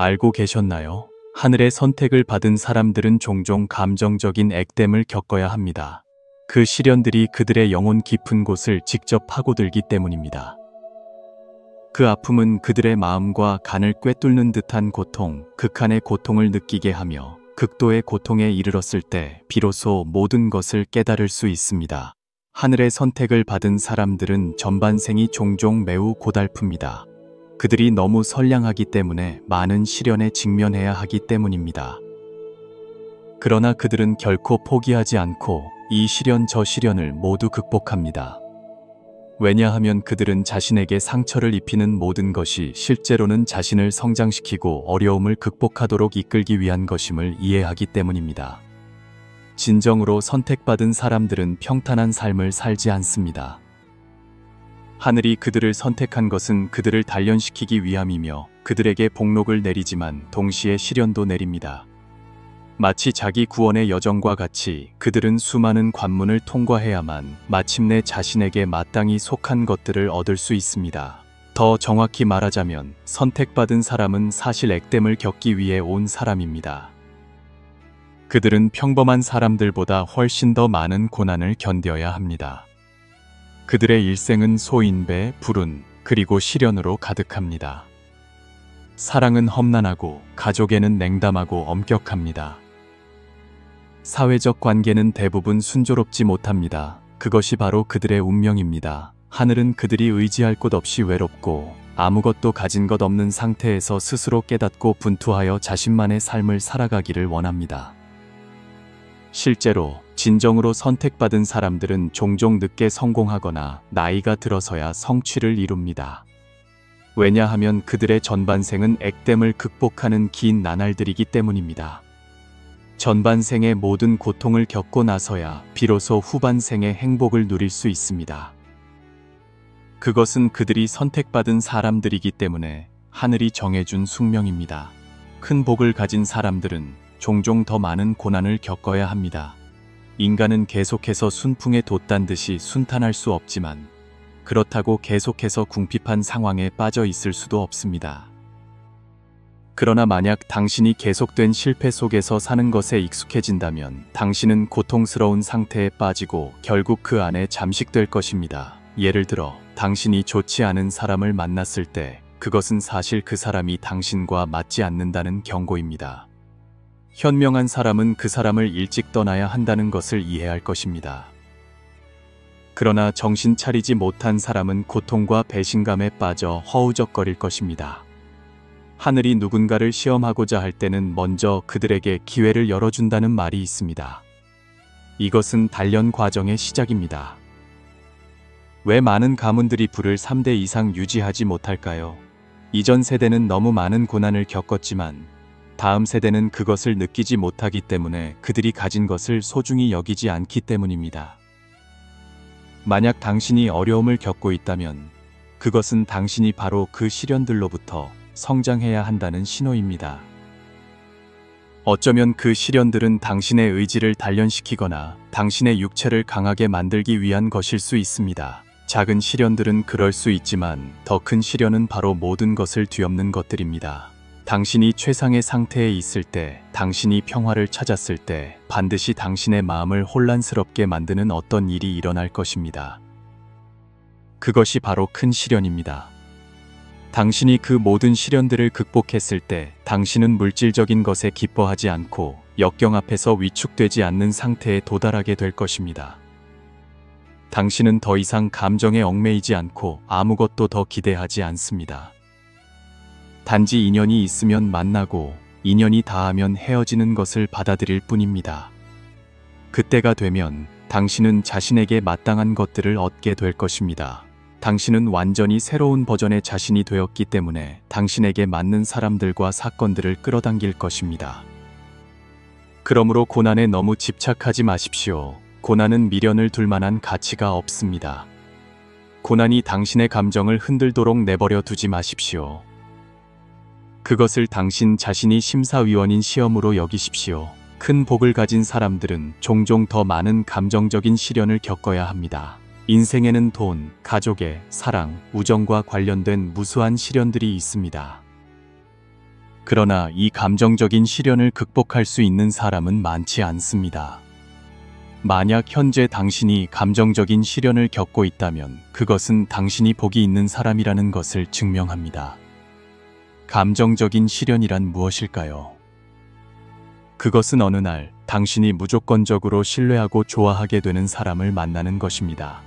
알고 계셨나요? 하늘의 선택을 받은 사람들은 종종 감정적인 액땜을 겪어야 합니다. 그 시련들이 그들의 영혼 깊은 곳을 직접 파고들기 때문입니다. 그 아픔은 그들의 마음과 간을 꿰뚫는 듯한 고통, 극한의 고통을 느끼게 하며 극도의 고통에 이르렀을 때 비로소 모든 것을 깨달을 수 있습니다. 하늘의 선택을 받은 사람들은 전반생이 종종 매우 고달픕니다. 그들이 너무 선량하기 때문에 많은 시련에 직면해야 하기 때문입니다. 그러나 그들은 결코 포기하지 않고 이 시련 저 시련을 모두 극복합니다. 왜냐하면 그들은 자신에게 상처를 입히는 모든 것이 실제로는 자신을 성장시키고 어려움을 극복하도록 이끌기 위한 것임을 이해하기 때문입니다. 진정으로 선택받은 사람들은 평탄한 삶을 살지 않습니다. 하늘이 그들을 선택한 것은 그들을 단련시키기 위함이며 그들에게 복록을 내리지만 동시에 시련도 내립니다. 마치 자기 구원의 여정과 같이 그들은 수많은 관문을 통과해야만 마침내 자신에게 마땅히 속한 것들을 얻을 수 있습니다. 더 정확히 말하자면 선택받은 사람은 사실 액땜을 겪기 위해 온 사람입니다. 그들은 평범한 사람들보다 훨씬 더 많은 고난을 견뎌야 합니다. 그들의 일생은 소인배, 불운, 그리고 시련으로 가득합니다. 사랑은 험난하고 가족에는 냉담하고 엄격합니다. 사회적 관계는 대부분 순조롭지 못합니다. 그것이 바로 그들의 운명입니다. 하늘은 그들이 의지할 곳 없이 외롭고 아무것도 가진 것 없는 상태에서 스스로 깨닫고 분투하여 자신만의 삶을 살아가기를 원합니다. 실제로 진정으로 선택받은 사람들은 종종 늦게 성공하거나 나이가 들어서야 성취를 이룹니다. 왜냐하면 그들의 전반생은 액땜을 극복하는 긴 나날들이기 때문입니다. 전반생의 모든 고통을 겪고 나서야 비로소 후반생의 행복을 누릴 수 있습니다. 그것은 그들이 선택받은 사람들이기 때문에 하늘이 정해준 숙명입니다. 큰 복을 가진 사람들은 종종 더 많은 고난을 겪어야 합니다. 인간은 계속해서 순풍에 돛단 듯이 순탄할 수 없지만 그렇다고 계속해서 궁핍한 상황에 빠져 있을 수도 없습니다. 그러나 만약 당신이 계속된 실패 속에서 사는 것에 익숙해진다면 당신은 고통스러운 상태에 빠지고 결국 그 안에 잠식될 것입니다. 예를 들어 당신이 좋지 않은 사람을 만났을 때 그것은 사실 그 사람이 당신과 맞지 않는다는 경고입니다. 현명한 사람은 그 사람을 일찍 떠나야 한다는 것을 이해할 것입니다. 그러나 정신 차리지 못한 사람은 고통과 배신감에 빠져 허우적거릴 것입니다. 하늘이 누군가를 시험하고자 할 때는 먼저 그들에게 기회를 열어준다는 말이 있습니다. 이것은 단련 과정의 시작입니다. 왜 많은 가문들이 부를 3대 이상 유지하지 못할까요? 이전 세대는 너무 많은 고난을 겪었지만 다음 세대는 그것을 느끼지 못하기 때문에 그들이 가진 것을 소중히 여기지 않기 때문입니다. 만약 당신이 어려움을 겪고 있다면 그것은 당신이 바로 그 시련들로부터 성장해야 한다는 신호입니다. 어쩌면 그 시련들은 당신의 의지를 단련시키거나 당신의 육체를 강하게 만들기 위한 것일 수 있습니다. 작은 시련들은 그럴 수 있지만 더 큰 시련은 바로 모든 것을 뒤엎는 것들입니다. 당신이 최상의 상태에 있을 때, 당신이 평화를 찾았을 때 반드시 당신의 마음을 혼란스럽게 만드는 어떤 일이 일어날 것입니다. 그것이 바로 큰 시련입니다. 당신이 그 모든 시련들을 극복했을 때 당신은 물질적인 것에 기뻐하지 않고 역경 앞에서 위축되지 않는 상태에 도달하게 될 것입니다. 당신은 더 이상 감정에 얽매이지 않고 아무것도 더 기대하지 않습니다. 단지 인연이 있으면 만나고 인연이 다하면 헤어지는 것을 받아들일 뿐입니다. 그때가 되면 당신은 자신에게 마땅한 것들을 얻게 될 것입니다. 당신은 완전히 새로운 버전의 자신이 되었기 때문에 당신에게 맞는 사람들과 사건들을 끌어당길 것입니다. 그러므로 고난에 너무 집착하지 마십시오. 고난은 미련을 둘 만한 가치가 없습니다. 고난이 당신의 감정을 흔들도록 내버려 두지 마십시오. 그것을 당신 자신이 심사위원인 시험으로 여기십시오. 큰 복을 가진 사람들은 종종 더 많은 감정적인 시련을 겪어야 합니다. 인생에는 돈, 가족의 사랑, 우정과 관련된 무수한 시련들이 있습니다. 그러나 이 감정적인 시련을 극복할 수 있는 사람은 많지 않습니다. 만약 현재 당신이 감정적인 시련을 겪고 있다면 그것은 당신이 복이 있는 사람이라는 것을 증명합니다. 감정적인 시련이란 무엇일까요? 그것은 어느 날 당신이 무조건적으로 신뢰하고 좋아하게 되는 사람을 만나는 것입니다.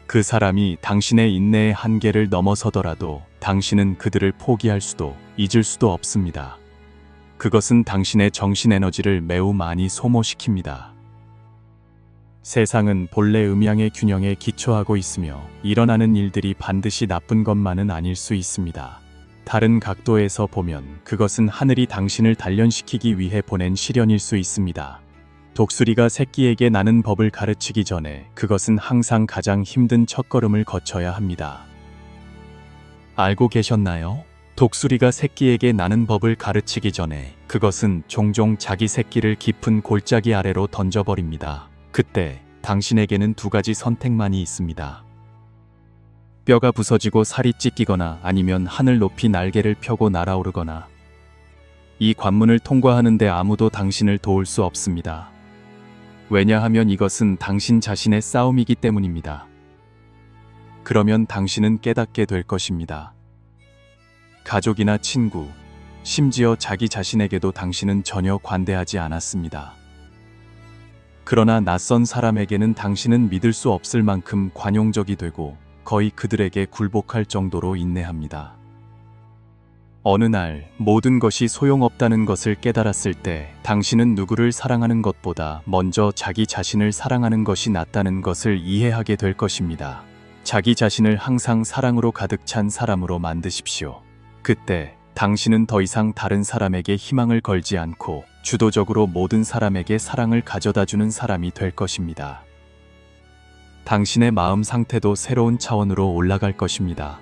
그 사람이 당신의 인내의 한계를 넘어서더라도 당신은 그들을 포기할 수도 잊을 수도 없습니다. 그것은 당신의 정신 에너지를 매우 많이 소모시킵니다. 세상은 본래 음양의 균형에 기초하고 있으며 일어나는 일들이 반드시 나쁜 것만은 아닐 수 있습니다. 다른 각도에서 보면 그것은 하늘이 당신을 단련시키기 위해 보낸 시련일 수 있습니다. 독수리가 새끼에게 나는 법을 가르치기 전에 그것은 항상 가장 힘든 첫걸음을 거쳐야 합니다. 알고 계셨나요? 독수리가 새끼에게 나는 법을 가르치기 전에 그것은 종종 자기 새끼를 깊은 골짜기 아래로 던져버립니다. 그때 당신에게는 두 가지 선택만이 있습니다. 뼈가 부서지고 살이 찢기거나 아니면 하늘 높이 날개를 펴고 날아오르거나. 이 관문을 통과하는데 아무도 당신을 도울 수 없습니다. 왜냐하면 이것은 당신 자신의 싸움이기 때문입니다. 그러면 당신은 깨닫게 될 것입니다. 가족이나 친구, 심지어 자기 자신에게도 당신은 전혀 관대하지 않았습니다. 그러나 낯선 사람에게는 당신은 믿을 수 없을 만큼 관용적이 되고 거의 그들에게 굴복할 정도로 인내합니다. 어느 날 모든 것이 소용없다는 것을 깨달았을 때 당신은 누구를 사랑하는 것보다 먼저 자기 자신을 사랑하는 것이 낫다는 것을 이해하게 될 것입니다. 자기 자신을 항상 사랑으로 가득 찬 사람으로 만드십시오. 그때 당신은 더 이상 다른 사람에게 희망을 걸지 않고 주도적으로 모든 사람에게 사랑을 가져다주는 사람이 될 것입니다. 당신의 마음 상태도 새로운 차원으로 올라갈 것입니다.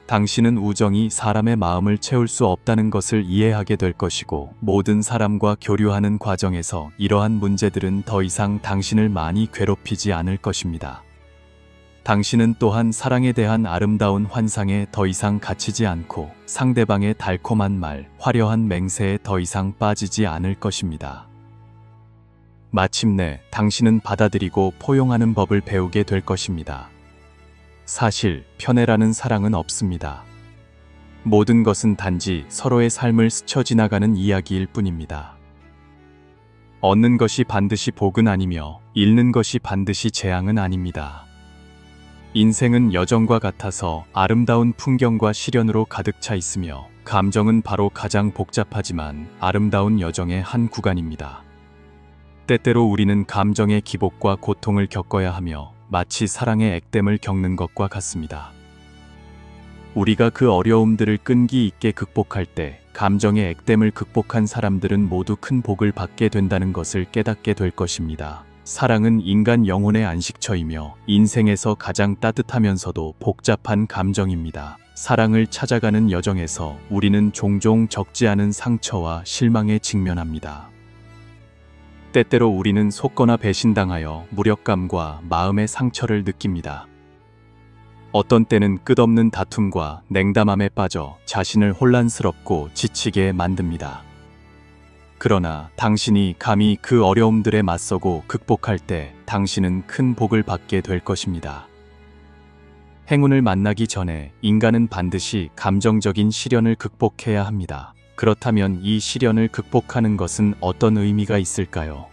당신은 우정이 사람의 마음을 채울 수 없다는 것을 이해하게 될 것이고 모든 사람과 교류하는 과정에서 이러한 문제들은 더 이상 당신을 많이 괴롭히지 않을 것입니다. 당신은 또한 사랑에 대한 아름다운 환상에 더 이상 갇히지 않고 상대방의 달콤한 말, 화려한 맹세에 더 이상 빠지지 않을 것입니다. 마침내 당신은 받아들이고 포용하는 법을 배우게 될 것입니다. 사실 편애라는 사랑은 없습니다. 모든 것은 단지 서로의 삶을 스쳐 지나가는 이야기일 뿐입니다. 얻는 것이 반드시 복은 아니며 잃는 것이 반드시 재앙은 아닙니다. 인생은 여정과 같아서 아름다운 풍경과 시련으로 가득 차 있으며 감정은 바로 가장 복잡하지만 아름다운 여정의 한 구간입니다. 때때로 우리는 감정의 기복과 고통을 겪어야 하며 마치 사랑의 액땜을 겪는 것과 같습니다. 우리가 그 어려움들을 끈기 있게 극복할 때 감정의 액땜을 극복한 사람들은 모두 큰 복을 받게 된다는 것을 깨닫게 될 것입니다. 사랑은 인간 영혼의 안식처이며 인생에서 가장 따뜻하면서도 복잡한 감정입니다. 사랑을 찾아가는 여정에서 우리는 종종 적지 않은 상처와 실망에 직면합니다. 때때로 우리는 속거나 배신당하여 무력감과 마음의 상처를 느낍니다. 어떤 때는 끝없는 다툼과 냉담함에 빠져 자신을 혼란스럽고 지치게 만듭니다. 그러나 당신이 감히 그 어려움들에 맞서고 극복할 때 당신은 큰 복을 받게 될 것입니다. 행운을 만나기 전에 인간은 반드시 감정적인 시련을 극복해야 합니다. 그렇다면 이 시련을 극복하는 것은 어떤 의미가 있을까요?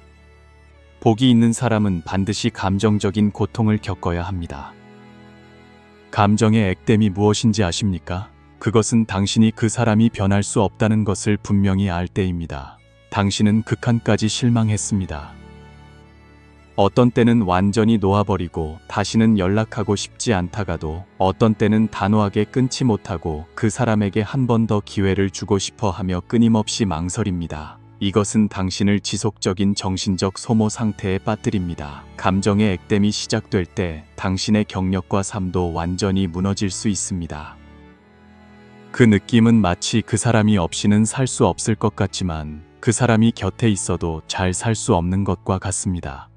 복이 있는 사람은 반드시 감정적인 고통을 겪어야 합니다. 감정의 액땜이 무엇인지 아십니까? 그것은 당신이 그 사람이 변할 수 없다는 것을 분명히 알 때입니다. 당신은 극한까지 실망했습니다. 어떤 때는 완전히 놓아버리고 다시는 연락하고 싶지 않다가도 어떤 때는 단호하게 끊지 못하고 그 사람에게 한 번 더 기회를 주고 싶어 하며 끊임없이 망설입니다. 이것은 당신을 지속적인 정신적 소모 상태에 빠뜨립니다. 감정의 액땜이 시작될 때 당신의 경력과 삶도 완전히 무너질 수 있습니다. 그 느낌은 마치 그 사람이 없이는 살 수 없을 것 같지만 그 사람이 곁에 있어도 잘 살 수 없는 것과 같습니다.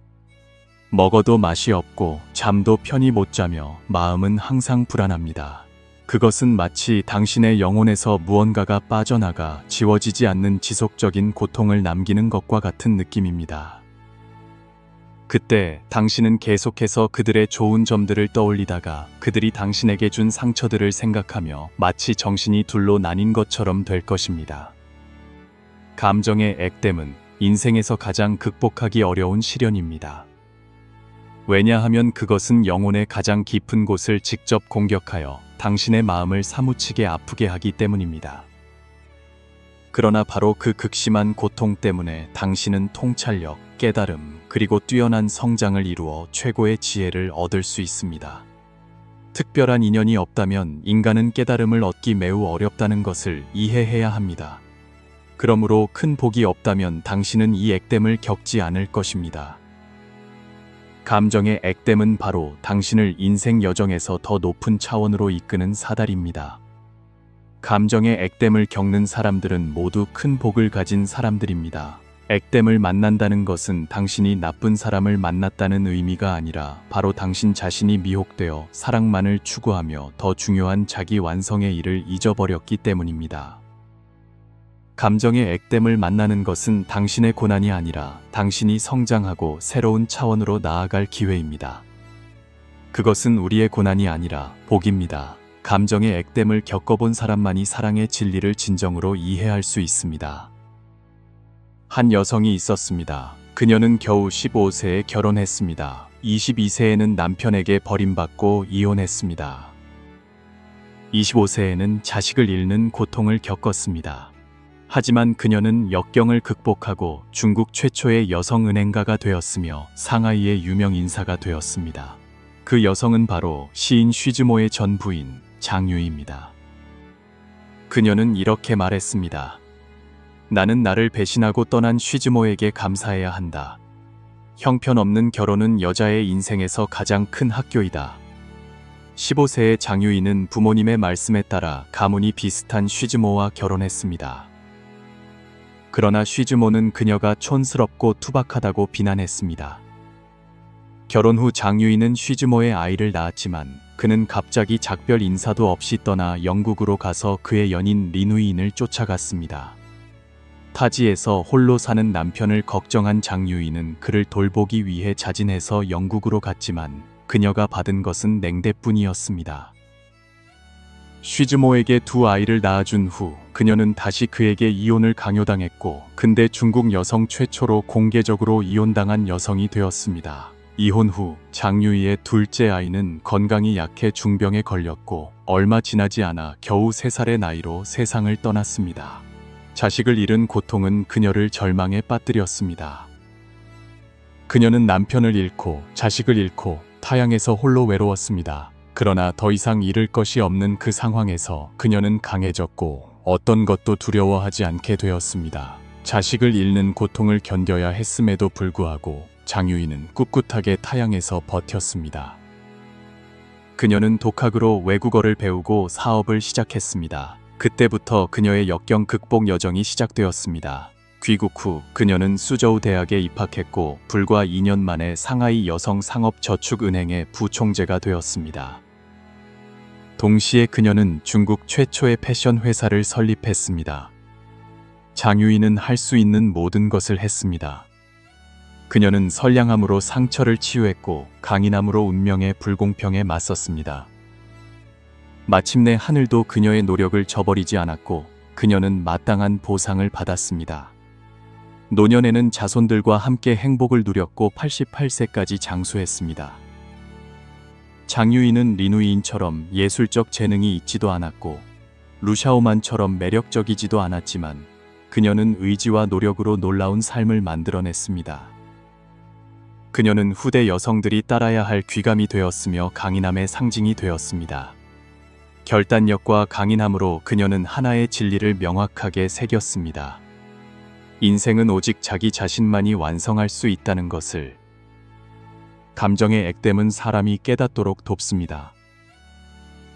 먹어도 맛이 없고 잠도 편히 못 자며 마음은 항상 불안합니다. 그것은 마치 당신의 영혼에서 무언가가 빠져나가 지워지지 않는 지속적인 고통을 남기는 것과 같은 느낌입니다. 그때 당신은 계속해서 그들의 좋은 점들을 떠올리다가 그들이 당신에게 준 상처들을 생각하며 마치 정신이 둘로 나뉜 것처럼 될 것입니다. 감정의 액땜은 인생에서 가장 극복하기 어려운 시련입니다. 왜냐하면 그것은 영혼의 가장 깊은 곳을 직접 공격하여 당신의 마음을 사무치게 아프게 하기 때문입니다. 그러나 바로 그 극심한 고통 때문에 당신은 통찰력, 깨달음, 그리고 뛰어난 성장을 이루어 최고의 지혜를 얻을 수 있습니다. 특별한 인연이 없다면 인간은 깨달음을 얻기 매우 어렵다는 것을 이해해야 합니다. 그러므로 큰 복이 없다면 당신은 이 액땜을 겪지 않을 것입니다. 감정의 액땜은 바로 당신을 인생 여정에서 더 높은 차원으로 이끄는 사다리입니다. 감정의 액땜을 겪는 사람들은 모두 큰 복을 가진 사람들입니다. 액땜을 만난다는 것은 당신이 나쁜 사람을 만났다는 의미가 아니라 바로 당신 자신이 미혹되어 사랑만을 추구하며 더 중요한 자기 완성의 일을 잊어버렸기 때문입니다. 감정의 액땜을 만나는 것은 당신의 고난이 아니라 당신이 성장하고 새로운 차원으로 나아갈 기회입니다. 그것은 우리의 고난이 아니라 복입니다. 감정의 액땜을 겪어본 사람만이 사랑의 진리를 진정으로 이해할 수 있습니다. 한 여성이 있었습니다. 그녀는 겨우 15세에 결혼했습니다. 22세에는 남편에게 버림받고 이혼했습니다. 25세에는 자식을 잃는 고통을 겪었습니다. 하지만 그녀는 역경을 극복하고 중국 최초의 여성 은행가가 되었으며 상하이의 유명 인사가 되었습니다. 그 여성은 바로 시인 쉬즈모의 전 부인 장유이입니다. 그녀는 이렇게 말했습니다. 나는 나를 배신하고 떠난 쉬즈모에게 감사해야 한다. 형편없는 결혼은 여자의 인생에서 가장 큰 학교이다. 15세의 장유이는 부모님의 말씀에 따라 가문이 비슷한 쉬즈모와 결혼했습니다. 그러나 쉬즈모는 그녀가 촌스럽고 투박하다고 비난했습니다. 결혼 후 장유이는 쉬즈모의 아이를 낳았지만 그는 갑자기 작별 인사도 없이 떠나 영국으로 가서 그의 연인 리누이인을 쫓아갔습니다. 타지에서 홀로 사는 남편을 걱정한 장유이는 그를 돌보기 위해 자진해서 영국으로 갔지만 그녀가 받은 것은 냉대뿐이었습니다. 쉬즈모에게 두 아이를 낳아준 후 그녀는 다시 그에게 이혼을 강요당했고 근대 중국 여성 최초로 공개적으로 이혼당한 여성이 되었습니다. 이혼 후 장유이의 둘째 아이는 건강이 약해 중병에 걸렸고 얼마 지나지 않아 겨우 3살의 나이로 세상을 떠났습니다. 자식을 잃은 고통은 그녀를 절망에 빠뜨렸습니다. 그녀는 남편을 잃고 자식을 잃고 타향에서 홀로 외로웠습니다. 그러나 더 이상 잃을 것이 없는 그 상황에서 그녀는 강해졌고 어떤 것도 두려워하지 않게 되었습니다. 자식을 잃는 고통을 견뎌야 했음에도 불구하고 장유이는 꿋꿋하게 타향에서 버텼습니다. 그녀는 독학으로 외국어를 배우고 사업을 시작했습니다. 그때부터 그녀의 역경 극복 여정이 시작되었습니다. 귀국 후 그녀는 수저우 대학에 입학했고 불과 2년 만에 상하이 여성상업저축은행의 부총재가 되었습니다. 동시에 그녀는 중국 최초의 패션 회사를 설립했습니다. 장유이는 할 수 있는 모든 것을 했습니다. 그녀는 선량함으로 상처를 치유했고 강인함으로 운명의 불공평에 맞섰습니다. 마침내 하늘도 그녀의 노력을 저버리지 않았고 그녀는 마땅한 보상을 받았습니다. 노년에는 자손들과 함께 행복을 누렸고 88세까지 장수했습니다. 장유이는 리누이인처럼 예술적 재능이 있지도 않았고 루샤오만처럼 매력적이지도 않았지만 그녀는 의지와 노력으로 놀라운 삶을 만들어냈습니다. 그녀는 후대 여성들이 따라야 할 귀감이 되었으며 강인함의 상징이 되었습니다. 결단력과 강인함으로 그녀는 하나의 진리를 명확하게 새겼습니다. 인생은 오직 자기 자신만이 완성할 수 있다는 것을. 감정의 액땜은 사람이 깨닫도록 돕습니다.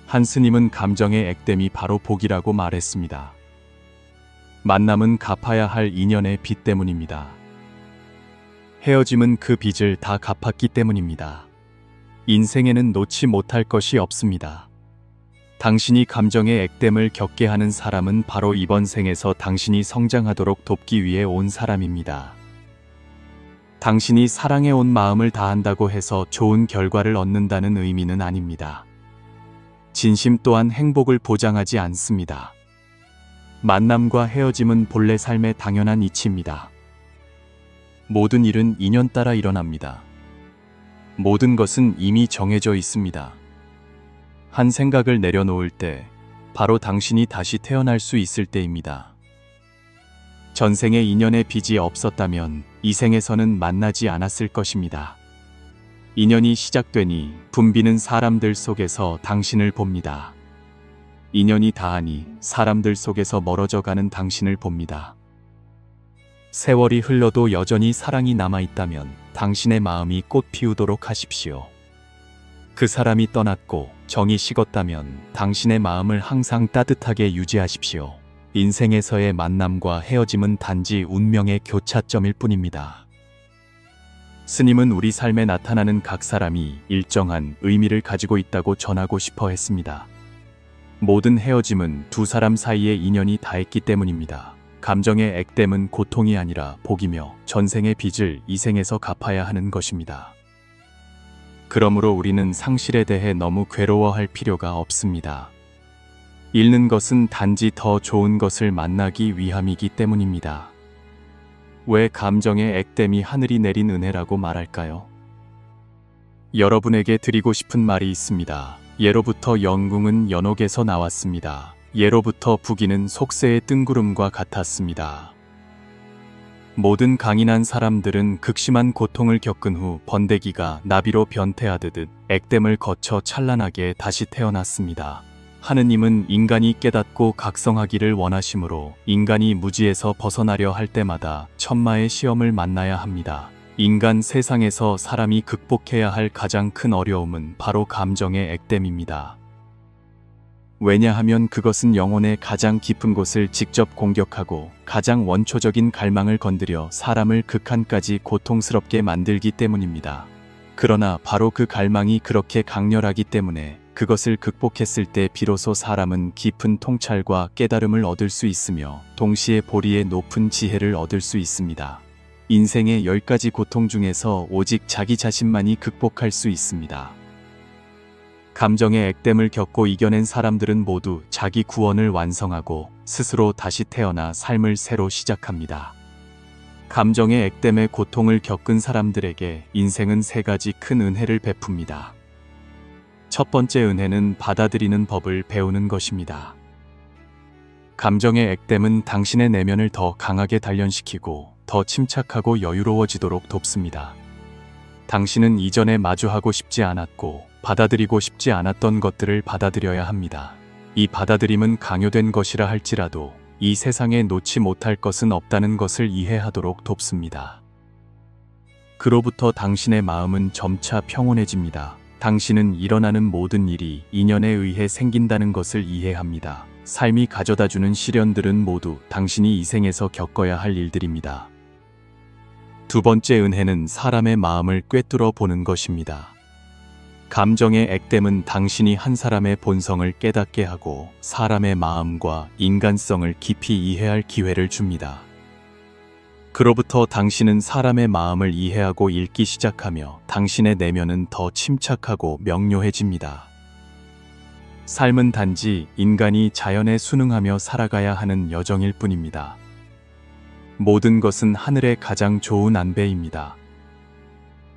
한 스님은 감정의 액땜이 바로 복이라고 말했습니다. 만남은 갚아야 할 인연의 빚 때문입니다. 헤어짐은 그 빚을 다 갚았기 때문입니다. 인생에는 놓지 못할 것이 없습니다. 당신이 감정의 액땜을 겪게 하는 사람은 바로 이번 생에서 당신이 성장하도록 돕기 위해 온 사람입니다. 당신이 사랑해 온 마음을 다한다고 해서 좋은 결과를 얻는다는 의미는 아닙니다. 진심 또한 행복을 보장하지 않습니다. 만남과 헤어짐은 본래 삶의 당연한 이치입니다. 모든 일은 인연 따라 일어납니다. 모든 것은 이미 정해져 있습니다. 한 생각을 내려놓을 때 바로 당신이 다시 태어날 수 있을 때입니다. 전생에 인연의 빚이 없었다면 이 생에서는 만나지 않았을 것입니다. 인연이 시작되니 붐비는 사람들 속에서 당신을 봅니다. 인연이 다하니 사람들 속에서 멀어져가는 당신을 봅니다. 세월이 흘러도 여전히 사랑이 남아있다면 당신의 마음이 꽃 피우도록 하십시오. 그 사람이 떠났고 정이 식었다면 당신의 마음을 항상 따뜻하게 유지하십시오. 인생에서의 만남과 헤어짐은 단지 운명의 교차점일 뿐입니다. 스님은 우리 삶에 나타나는 각 사람이 일정한 의미를 가지고 있다고 전하고 싶어 했습니다. 모든 헤어짐은 두 사람 사이의 인연이 닿았기 때문입니다. 감정의 액땜은 고통이 아니라 복이며 전생의 빚을 이 생에서 갚아야 하는 것입니다. 그러므로 우리는 상실에 대해 너무 괴로워할 필요가 없습니다. 잃는 것은 단지 더 좋은 것을 만나기 위함이기 때문입니다. 왜 감정의 액땜이 하늘이 내린 은혜라고 말할까요? 여러분에게 드리고 싶은 말이 있습니다. 예로부터 영궁은 연옥에서 나왔습니다. 예로부터 부귀는 속세의 뜬구름과 같았습니다. 모든 강인한 사람들은 극심한 고통을 겪은 후 번데기가 나비로 변태하듯 액땜을 거쳐 찬란하게 다시 태어났습니다. 하느님은 인간이 깨닫고 각성하기를 원하시므로 인간이 무지에서 벗어나려 할 때마다 천마의 시험을 만나야 합니다. 인간 세상에서 사람이 극복해야 할 가장 큰 어려움은 바로 감정의 액땜입니다. 왜냐하면 그것은 영혼의 가장 깊은 곳을 직접 공격하고 가장 원초적인 갈망을 건드려 사람을 극한까지 고통스럽게 만들기 때문입니다. 그러나 바로 그 갈망이 그렇게 강렬하기 때문에 그것을 극복했을 때 비로소 사람은 깊은 통찰과 깨달음을 얻을 수 있으며 동시에 보리의 높은 지혜를 얻을 수 있습니다. 인생의 10가지 고통 중에서 오직 자기 자신만이 극복할 수 있습니다. 감정의 액땜을 겪고 이겨낸 사람들은 모두 자기 구원을 완성하고 스스로 다시 태어나 삶을 새로 시작합니다. 감정의 액땜의 고통을 겪은 사람들에게 인생은 3가지 큰 은혜를 베풉니다. 첫 번째 은혜는 받아들이는 법을 배우는 것입니다. 감정의 액땜은 당신의 내면을 더 강하게 단련시키고 더 침착하고 여유로워지도록 돕습니다. 당신은 이전에 마주하고 싶지 않았고 받아들이고 싶지 않았던 것들을 받아들여야 합니다. 이 받아들임은 강요된 것이라 할지라도 이 세상에 놓지 못할 것은 없다는 것을 이해하도록 돕습니다. 그로부터 당신의 마음은 점차 평온해집니다. 당신은 일어나는 모든 일이 인연에 의해 생긴다는 것을 이해합니다. 삶이 가져다주는 시련들은 모두 당신이 이 생에서 겪어야 할 일들입니다. 두 번째 은혜는 사람의 마음을 꿰뚫어 보는 것입니다. 감정의 액땜은 당신이 한 사람의 본성을 깨닫게 하고 사람의 마음과 인간성을 깊이 이해할 기회를 줍니다. 그로부터 당신은 사람의 마음을 이해하고 읽기 시작하며 당신의 내면은 더 침착하고 명료해집니다. 삶은 단지 인간이 자연에 순응하며 살아가야 하는 여정일 뿐입니다. 모든 것은 하늘의 가장 좋은 안배입니다.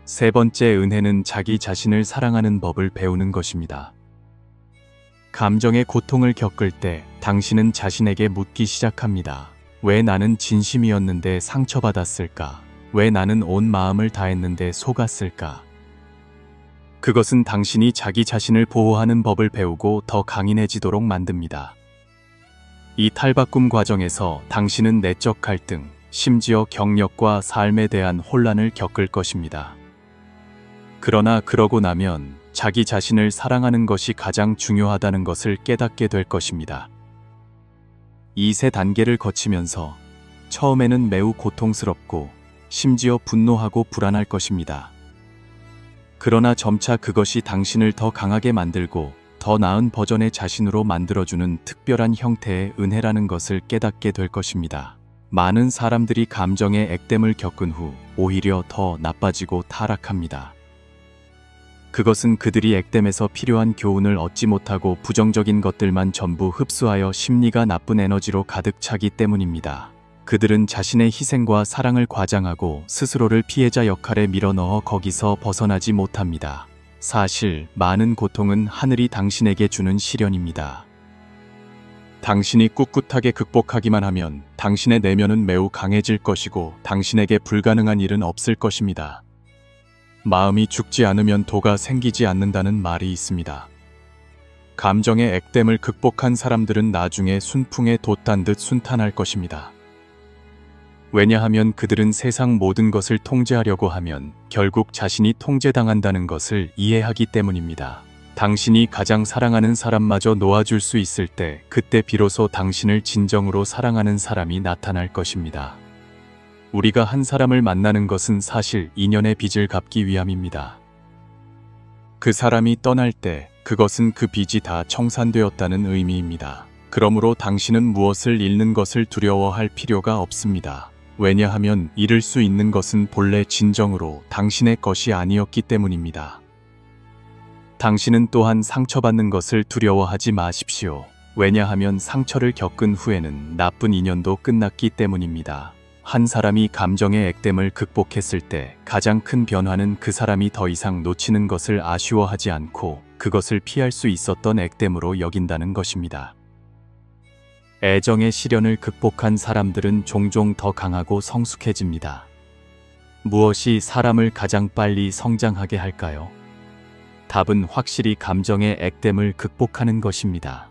세 번째 은혜는 자기 자신을 사랑하는 법을 배우는 것입니다. 감정의 고통을 겪을 때 당신은 자신에게 묻기 시작합니다. 왜 나는 진심이었는데 상처받았을까? 왜 나는 온 마음을 다했는데 속았을까? 그것은 당신이 자기 자신을 보호하는 법을 배우고 더 강인해지도록 만듭니다. 이 탈바꿈 과정에서 당신은 내적 갈등, 심지어 경력과 삶에 대한 혼란을 겪을 것입니다. 그러나 그러고 나면 자기 자신을 사랑하는 것이 가장 중요하다는 것을 깨닫게 될 것입니다. 이 세 단계를 거치면서 처음에는 매우 고통스럽고 심지어 분노하고 불안할 것입니다. 그러나 점차 그것이 당신을 더 강하게 만들고 더 나은 버전의 자신으로 만들어주는 특별한 형태의 은혜라는 것을 깨닫게 될 것입니다. 많은 사람들이 감정의 액땜을 겪은 후 오히려 더 나빠지고 타락합니다. 그것은 그들이 액땜에서 필요한 교훈을 얻지 못하고 부정적인 것들만 전부 흡수하여 심리가 나쁜 에너지로 가득 차기 때문입니다. 그들은 자신의 희생과 사랑을 과장하고 스스로를 피해자 역할에 밀어넣어 거기서 벗어나지 못합니다. 사실 많은 고통은 하늘이 당신에게 주는 시련입니다. 당신이 꿋꿋하게 극복하기만 하면 당신의 내면은 매우 강해질 것이고 당신에게 불가능한 일은 없을 것입니다. 마음이 죽지 않으면 도가 생기지 않는다는 말이 있습니다. 감정의 액땜을 극복한 사람들은 나중에 순풍에 돛단 듯 순탄할 것입니다. 왜냐하면 그들은 세상 모든 것을 통제하려고 하면 결국 자신이 통제당한다는 것을 이해하기 때문입니다. 당신이 가장 사랑하는 사람마저 놓아줄 수 있을 때 그때 비로소 당신을 진정으로 사랑하는 사람이 나타날 것입니다. 우리가 한 사람을 만나는 것은 사실 인연의 빚을 갚기 위함입니다. 그 사람이 떠날 때 그것은 그 빚이 다 청산되었다는 의미입니다. 그러므로 당신은 무엇을 잃는 것을 두려워할 필요가 없습니다. 왜냐하면 잃을 수 있는 것은 본래 진정으로 당신의 것이 아니었기 때문입니다. 당신은 또한 상처받는 것을 두려워하지 마십시오. 왜냐하면 상처를 겪은 후에는 나쁜 인연도 끝났기 때문입니다. 한 사람이 감정의 액땜을 극복했을 때 가장 큰 변화는 그 사람이 더 이상 놓치는 것을 아쉬워하지 않고 그것을 피할 수 있었던 액땜으로 여긴다는 것입니다. 애정의 시련을 극복한 사람들은 종종 더 강하고 성숙해집니다. 무엇이 사람을 가장 빨리 성장하게 할까요? 답은 확실히 감정의 액땜을 극복하는 것입니다.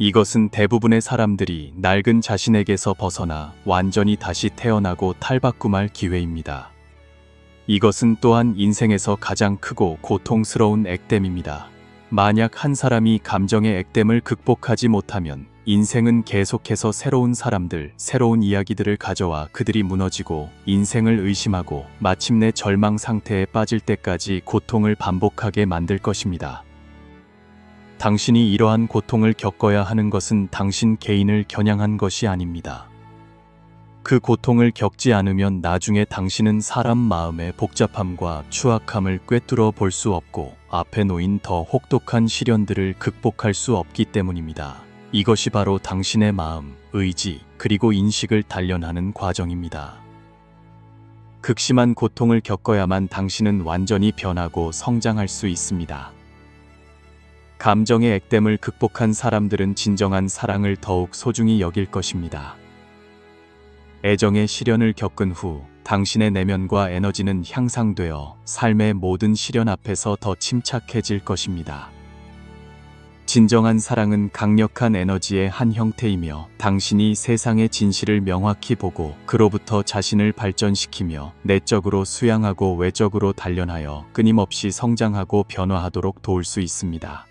이것은 대부분의 사람들이 낡은 자신에게서 벗어나 완전히 다시 태어나고 탈바꿈할 기회입니다. 이것은 또한 인생에서 가장 크고 고통스러운 액땜입니다. 만약 한 사람이 감정의 액땜을 극복하지 못하면 인생은 계속해서 새로운 사람들, 새로운 이야기들을 가져와 그들이 무너지고 인생을 의심하고 마침내 절망 상태에 빠질 때까지 고통을 반복하게 만들 것입니다. 당신이 이러한 고통을 겪어야 하는 것은 당신 개인을 겨냥한 것이 아닙니다. 그 고통을 겪지 않으면 나중에 당신은 사람 마음의 복잡함과 추악함을 꿰뚫어 볼 수 없고 앞에 놓인 더 혹독한 시련들을 극복할 수 없기 때문입니다. 이것이 바로 당신의 마음, 의지, 그리고 인식을 단련하는 과정입니다. 극심한 고통을 겪어야만 당신은 완전히 변하고 성장할 수 있습니다. 감정의 액땜을 극복한 사람들은 진정한 사랑을 더욱 소중히 여길 것입니다. 애정의 시련을 겪은 후 당신의 내면과 에너지는 향상되어 삶의 모든 시련 앞에서 더 침착해질 것입니다. 진정한 사랑은 강력한 에너지의 한 형태이며 당신이 세상의 진실을 명확히 보고 그로부터 자신을 발전시키며 내적으로 수양하고 외적으로 단련하여 끊임없이 성장하고 변화하도록 도울 수 있습니다.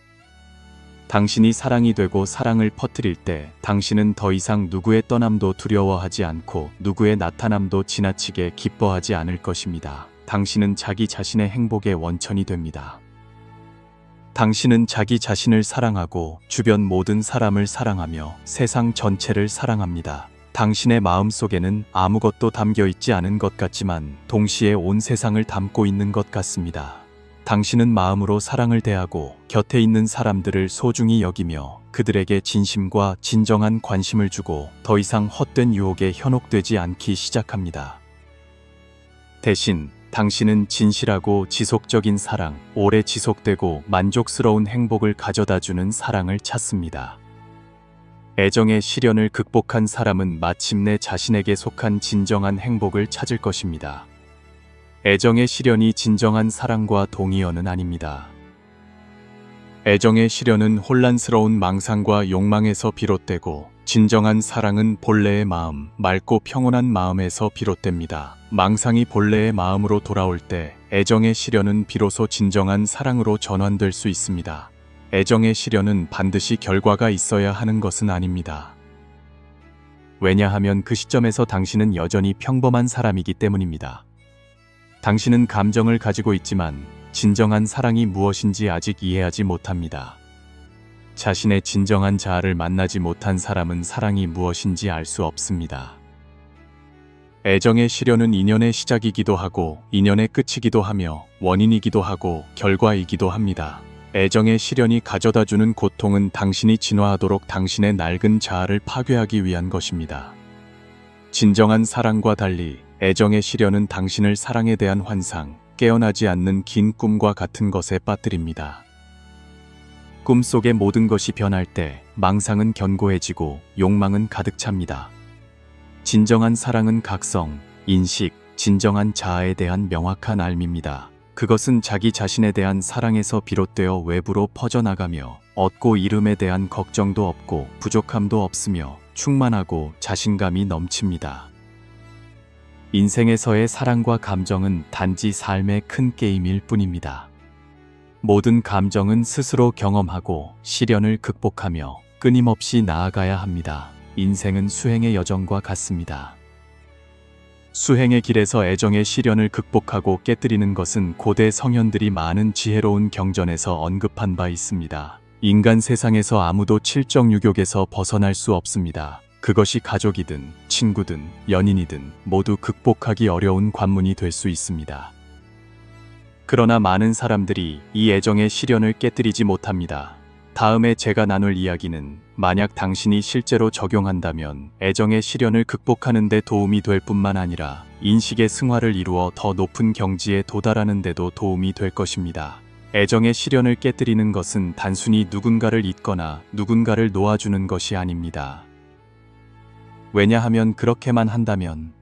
당신이 사랑이 되고 사랑을 퍼뜨릴 때 당신은 더 이상 누구의 떠남도 두려워하지 않고 누구의 나타남도 지나치게 기뻐하지 않을 것입니다. 당신은 자기 자신의 행복의 원천이 됩니다. 당신은 자기 자신을 사랑하고 주변 모든 사람을 사랑하며 세상 전체를 사랑합니다. 당신의 마음속에는 아무것도 담겨 있지 않은 것 같지만 동시에 온 세상을 담고 있는 것 같습니다. 당신은 마음으로 사랑을 대하고 곁에 있는 사람들을 소중히 여기며 그들에게 진심과 진정한 관심을 주고 더 이상 헛된 유혹에 현혹되지 않기 시작합니다. 대신 당신은 진실하고 지속적인 사랑, 오래 지속되고 만족스러운 행복을 가져다주는 사랑을 찾습니다. 애정의 시련을 극복한 사람은 마침내 자신에게 속한 진정한 행복을 찾을 것입니다. 애정의 시련이 진정한 사랑과 동의어는 아닙니다. 애정의 시련은 혼란스러운 망상과 욕망에서 비롯되고 진정한 사랑은 본래의 마음, 맑고 평온한 마음에서 비롯됩니다. 망상이 본래의 마음으로 돌아올 때 애정의 시련은 비로소 진정한 사랑으로 전환될 수 있습니다. 애정의 시련은 반드시 결과가 있어야 하는 것은 아닙니다. 왜냐하면 그 시점에서 당신은 여전히 평범한 사람이기 때문입니다. 당신은 감정을 가지고 있지만 진정한 사랑이 무엇인지 아직 이해하지 못합니다. 자신의 진정한 자아를 만나지 못한 사람은 사랑이 무엇인지 알 수 없습니다. 애정의 시련은 인연의 시작이기도 하고 인연의 끝이기도 하며 원인이기도 하고 결과이기도 합니다. 애정의 시련이 가져다주는 고통은 당신이 진화하도록 당신의 낡은 자아를 파괴하기 위한 것입니다. 진정한 사랑과 달리 애정의 시련은 당신을 사랑에 대한 환상, 깨어나지 않는 긴 꿈과 같은 것에 빠뜨립니다. 꿈속의 모든 것이 변할 때 망상은 견고해지고 욕망은 가득 찹니다. 진정한 사랑은 각성, 인식, 진정한 자아에 대한 명확한 알미입니다. 그것은 자기 자신에 대한 사랑에서 비롯되어 외부로 퍼져나가며 얻고 잃음에 대한 걱정도 없고 부족함도 없으며 충만하고 자신감이 넘칩니다. 인생에서의 사랑과 감정은 단지 삶의 큰 게임일 뿐입니다. 모든 감정은 스스로 경험하고 시련을 극복하며 끊임없이 나아가야 합니다. 인생은 수행의 여정과 같습니다. 수행의 길에서 애정의 시련을 극복하고 깨뜨리는 것은 고대 성현들이 많은 지혜로운 경전에서 언급한 바 있습니다. 인간 세상에서 아무도 칠정유욕에서 벗어날 수 없습니다. 그것이 가족이든 친구든 연인이든 모두 극복하기 어려운 관문이 될 수 있습니다. 그러나 많은 사람들이 이 애정의 시련을 깨뜨리지 못합니다. 다음에 제가 나눌 이야기는 만약 당신이 실제로 적용한다면 애정의 시련을 극복하는 데 도움이 될 뿐만 아니라 인식의 승화를 이루어 더 높은 경지에 도달하는 데도 도움이 될 것입니다. 애정의 시련을 깨뜨리는 것은 단순히 누군가를 잊거나 누군가를 놓아주는 것이 아닙니다. 왜냐하면 그렇게만 한다면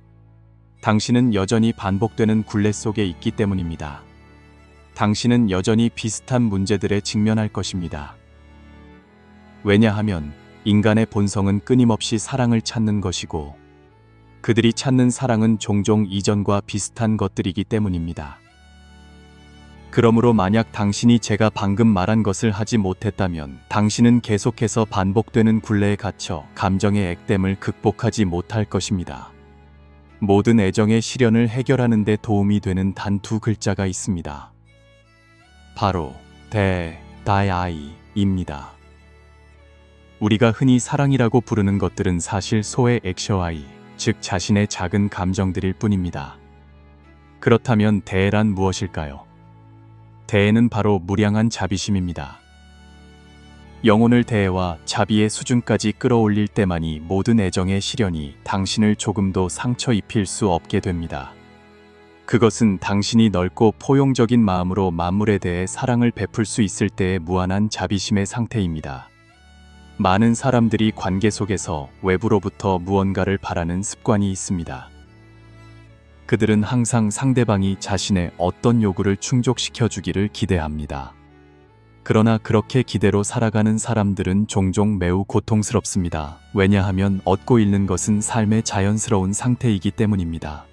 당신은 여전히 반복되는 굴레 속에 있기 때문입니다. 당신은 여전히 비슷한 문제들에 직면할 것입니다. 왜냐하면 인간의 본성은 끊임없이 사랑을 찾는 것이고 그들이 찾는 사랑은 종종 이전과 비슷한 것들이기 때문입니다. 그러므로 만약 당신이 제가 방금 말한 것을 하지 못했다면 당신은 계속해서 반복되는 굴레에 갇혀 감정의 액땜을 극복하지 못할 것입니다. 모든 애정의 시련을 해결하는 데 도움이 되는 단 두 글자가 있습니다. 바로 다이입니다. 우리가 흔히 사랑이라고 부르는 것들은 사실 소의 액셔아이, 즉 자신의 작은 감정들일 뿐입니다. 그렇다면 대란 무엇일까요? 대는 바로 무량한 자비심입니다. 영혼을 대와 자비의 수준까지 끌어올릴 때만이 모든 애정의 시련이 당신을 조금도 상처 입힐 수 없게 됩니다. 그것은 당신이 넓고 포용적인 마음으로 만물에 대해 사랑을 베풀 수 있을 때의 무한한 자비심의 상태입니다. 많은 사람들이 관계 속에서 외부로부터 무언가를 바라는 습관이 있습니다. 그들은 항상 상대방이 자신의 어떤 요구를 충족시켜 주기를 기대합니다. 그러나 그렇게 기대로 살아가는 사람들은 종종 매우 고통스럽습니다. 왜냐하면 얻고 잃는 것은 삶의 자연스러운 상태이기 때문입니다.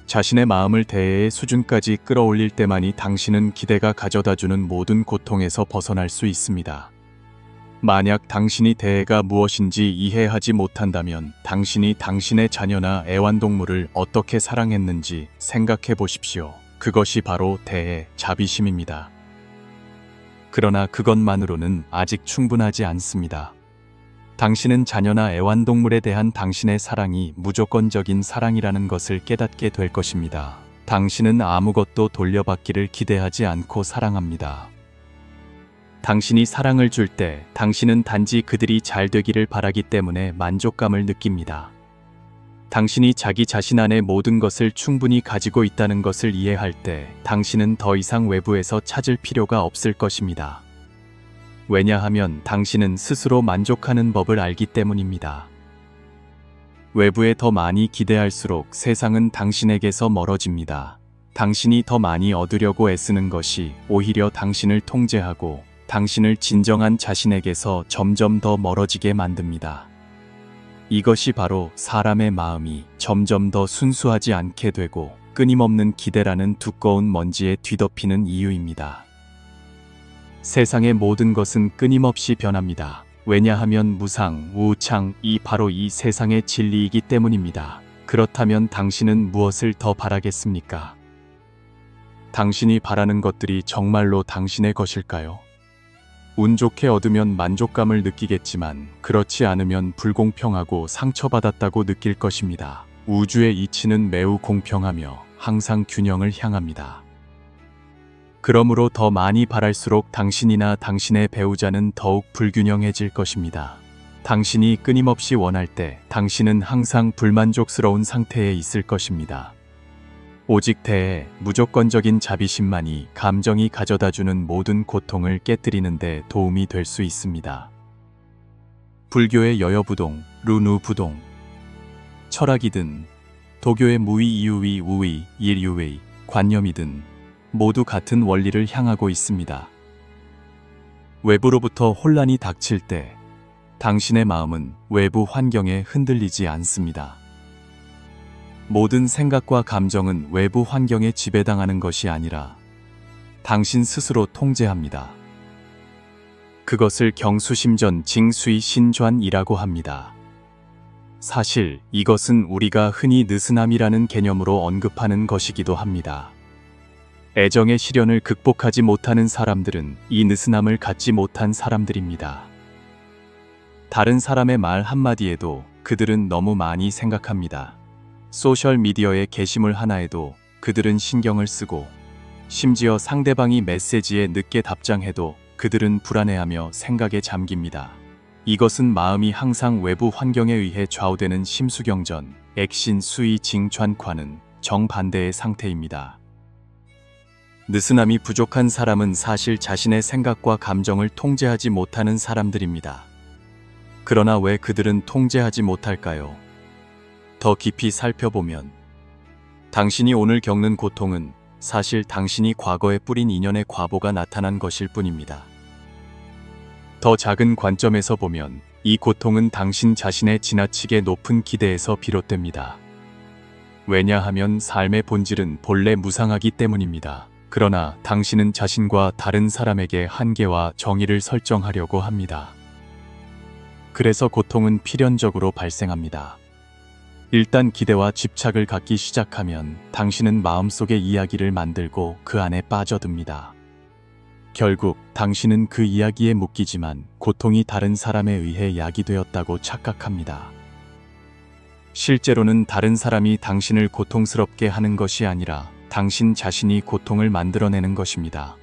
자신의 마음을 대해의 수준까지 끌어올릴 때만이 당신은 기대가 가져다주는 모든 고통에서 벗어날 수 있습니다. 만약 당신이 대해가 무엇인지 이해하지 못한다면 당신이 당신의 자녀나 애완동물을 어떻게 사랑했는지 생각해 보십시오. 그것이 바로 대의 자비심입니다. 그러나 그것만으로는 아직 충분하지 않습니다. 당신은 자녀나 애완동물에 대한 당신의 사랑이 무조건적인 사랑이라는 것을 깨닫게 될 것입니다. 당신은 아무것도 돌려받기를 기대하지 않고 사랑합니다. 당신이 사랑을 줄 때 당신은 단지 그들이 잘 되기를 바라기 때문에 만족감을 느낍니다. 당신이 자기 자신 안에 모든 것을 충분히 가지고 있다는 것을 이해할 때 당신은 더 이상 외부에서 찾을 필요가 없을 것입니다. 왜냐하면 당신은 스스로 만족하는 법을 알기 때문입니다. 외부에 더 많이 기대할수록 세상은 당신에게서 멀어집니다. 당신이 더 많이 얻으려고 애쓰는 것이 오히려 당신을 통제하고 당신을 진정한 자신에게서 점점 더 멀어지게 만듭니다. 이것이 바로 사람의 마음이 점점 더 순수하지 않게 되고 끊임없는 기대라는 두꺼운 먼지에 뒤덮이는 이유입니다. 세상의 모든 것은 끊임없이 변합니다. 왜냐하면 무상, 우창이 바로 이 세상의 진리이기 때문입니다. 그렇다면 당신은 무엇을 더 바라겠습니까? 당신이 바라는 것들이 정말로 당신의 것일까요? 운 좋게 얻으면 만족감을 느끼겠지만 그렇지 않으면 불공평하고 상처받았다고 느낄 것입니다. 우주의 이치는 매우 공평하며 항상 균형을 향합니다. 그러므로 더 많이 바랄수록 당신이나 당신의 배우자는 더욱 불균형해질 것입니다. 당신이 끊임없이 원할 때 당신은 항상 불만족스러운 상태에 있을 것입니다. 오직 대에 무조건적인 자비심만이 감정이 가져다주는 모든 고통을 깨뜨리는 데 도움이 될 수 있습니다. 불교의 여여부동, 루누부동, 철학이든 도교의 무위, 이유위, 우위, 일유위, 관념이든 모두 같은 원리를 향하고 있습니다. 외부로부터 혼란이 닥칠 때 당신의 마음은 외부 환경에 흔들리지 않습니다. 모든 생각과 감정은 외부 환경에 지배당하는 것이 아니라 당신 스스로 통제합니다. 그것을 경수심전 징수이 신좌이라고 합니다. 사실 이것은 우리가 흔히 느슨함이라는 개념으로 언급하는 것이기도 합니다. 애정의 시련을 극복하지 못하는 사람들은 이 느슨함을 갖지 못한 사람들입니다. 다른 사람의 말 한마디에도 그들은 너무 많이 생각합니다. 소셜미디어의 게시물 하나에도 그들은 신경을 쓰고, 심지어 상대방이 메시지에 늦게 답장해도 그들은 불안해하며 생각에 잠깁니다. 이것은 마음이 항상 외부 환경에 의해 좌우되는 심수경전, 액신 수의 징찬과는 정반대의 상태입니다. 느슨함이 부족한 사람은 사실 자신의 생각과 감정을 통제하지 못하는 사람들입니다. 그러나 왜 그들은 통제하지 못할까요? 더 깊이 살펴보면 당신이 오늘 겪는 고통은 사실 당신이 과거에 뿌린 인연의 과보가 나타난 것일 뿐입니다. 더 작은 관점에서 보면 이 고통은 당신 자신의 지나치게 높은 기대에서 비롯됩니다. 왜냐하면 삶의 본질은 본래 무상하기 때문입니다. 그러나 당신은 자신과 다른 사람에게 한계와 정의를 설정하려고 합니다. 그래서 고통은 필연적으로 발생합니다. 일단 기대와 집착을 갖기 시작하면 당신은 마음속의 이야기를 만들고 그 안에 빠져듭니다. 결국 당신은 그 이야기에 묶이지만 고통이 다른 사람에 의해 야기되었다고 착각합니다. 실제로는 다른 사람이 당신을 고통스럽게 하는 것이 아니라 당신 자신이 고통을 만들어내는 것입니다.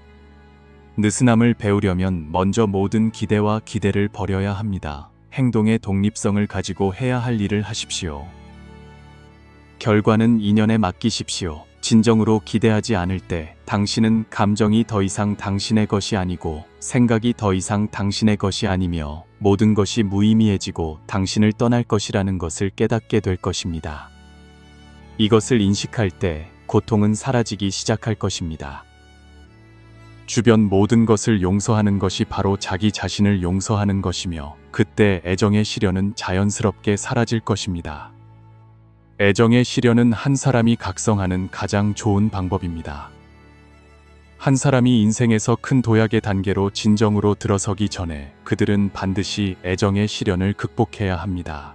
느슨함을 배우려면 먼저 모든 기대와 기대를 버려야 합니다. 행동의 독립성을 가지고 해야 할 일을 하십시오. 결과는 인연에 맡기십시오. 진정으로 기대하지 않을 때 당신은 감정이 더 이상 당신의 것이 아니고 생각이 더 이상 당신의 것이 아니며 모든 것이 무의미해지고 당신을 떠날 것이라는 것을 깨닫게 될 것입니다. 이것을 인식할 때 고통은 사라지기 시작할 것입니다. 주변 모든 것을 용서하는 것이 바로 자기 자신을 용서하는 것이며 그때 애정의 시련은 자연스럽게 사라질 것입니다. 애정의 시련은 한 사람이 각성하는 가장 좋은 방법입니다. 한 사람이 인생에서 큰 도약의 단계로 진정으로 들어서기 전에 그들은 반드시 애정의 시련을 극복해야 합니다.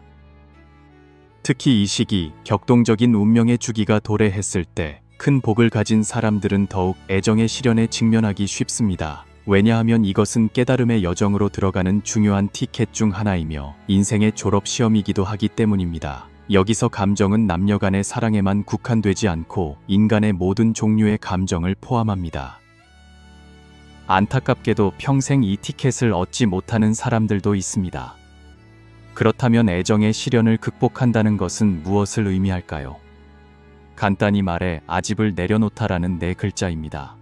특히 이 시기 격동적인 운명의 주기가 도래했을 때 큰 복을 가진 사람들은 더욱 애정의 시련에 직면하기 쉽습니다. 왜냐하면 이것은 깨달음의 여정으로 들어가는 중요한 티켓 중 하나이며 인생의 졸업 시험이기도 하기 때문입니다. 여기서 감정은 남녀 간의 사랑에만 국한되지 않고 인간의 모든 종류의 감정을 포함합니다. 안타깝게도 평생 이 티켓을 얻지 못하는 사람들도 있습니다. 그렇다면 애정의 시련을 극복한다는 것은 무엇을 의미할까요? 간단히 말해 아집을 내려놓다라는 네 글자입니다.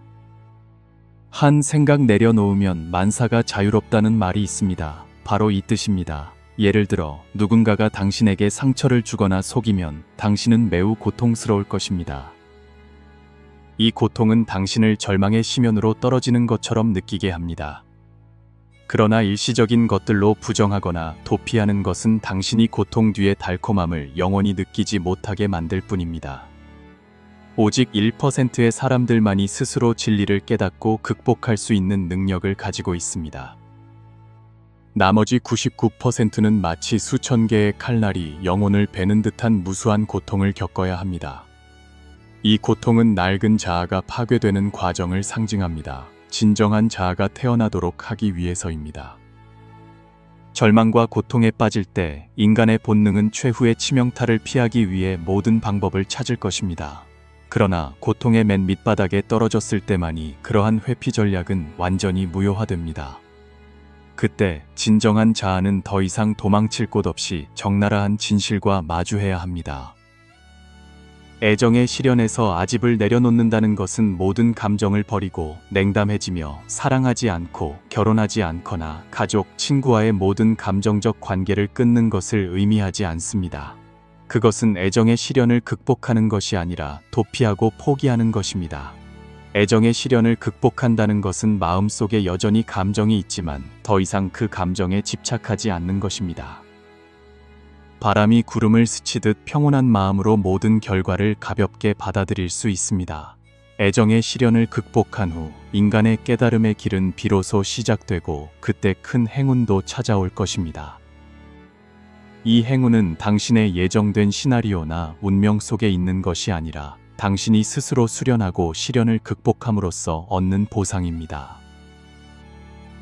한 생각 내려놓으면 만사가 자유롭다는 말이 있습니다. 바로 이 뜻입니다. 예를 들어 누군가가 당신에게 상처를 주거나 속이면 당신은 매우 고통스러울 것입니다. 이 고통은 당신을 절망의 심연으로 떨어지는 것처럼 느끼게 합니다. 그러나 일시적인 것들로 부정하거나 도피하는 것은 당신이 고통 뒤의 달콤함을 영원히 느끼지 못하게 만들 뿐입니다. 오직 1%의 사람들만이 스스로 진리를 깨닫고 극복할 수 있는 능력을 가지고 있습니다. 나머지 99%는 마치 수천 개의 칼날이 영혼을 베는 듯한 무수한 고통을 겪어야 합니다. 이 고통은 낡은 자아가 파괴되는 과정을 상징합니다. 진정한 자아가 태어나도록 하기 위해서입니다. 절망과 고통에 빠질 때 인간의 본능은 최후의 치명타를 피하기 위해 모든 방법을 찾을 것입니다. 그러나 고통의 맨 밑바닥에 떨어졌을 때만이 그러한 회피 전략은 완전히 무효화됩니다. 그때 진정한 자아는 더 이상 도망칠 곳 없이 적나라한 진실과 마주해야 합니다. 애정의 시련에서 아집을 내려놓는다는 것은 모든 감정을 버리고 냉담해지며 사랑하지 않고 결혼하지 않거나 가족, 친구와의 모든 감정적 관계를 끊는 것을 의미하지 않습니다. 그것은 애정의 시련을 극복하는 것이 아니라 도피하고 포기하는 것입니다. 애정의 시련을 극복한다는 것은 마음속에 여전히 감정이 있지만 더 이상 그 감정에 집착하지 않는 것입니다. 바람이 구름을 스치듯 평온한 마음으로 모든 결과를 가볍게 받아들일 수 있습니다. 애정의 시련을 극복한 후 인간의 깨달음의 길은 비로소 시작되고 그때 큰 행운도 찾아올 것입니다. 이 행운은 당신의 예정된 시나리오나 운명 속에 있는 것이 아니라 당신이 스스로 수련하고 시련을 극복함으로써 얻는 보상입니다.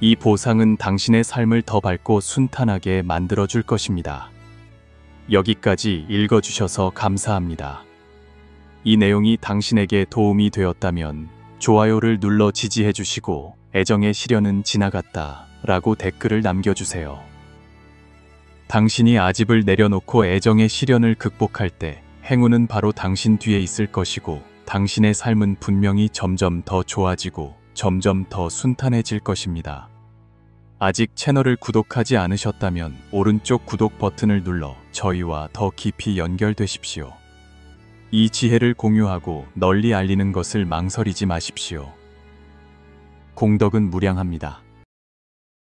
이 보상은 당신의 삶을 더 밝고 순탄하게 만들어줄 것입니다. 여기까지 읽어주셔서 감사합니다. 이 내용이 당신에게 도움이 되었다면 좋아요를 눌러 지지해주시고 애정의 시련은 지나갔다 라고 댓글을 남겨주세요. 당신이 아집을 내려놓고 애정의 시련을 극복할 때 행운은 바로 당신 뒤에 있을 것이고 당신의 삶은 분명히 점점 더 좋아지고 점점 더 순탄해질 것입니다. 아직 채널을 구독하지 않으셨다면 오른쪽 구독 버튼을 눌러 저희와 더 깊이 연결되십시오. 이 지혜를 공유하고 널리 알리는 것을 망설이지 마십시오. 공덕은 무량합니다.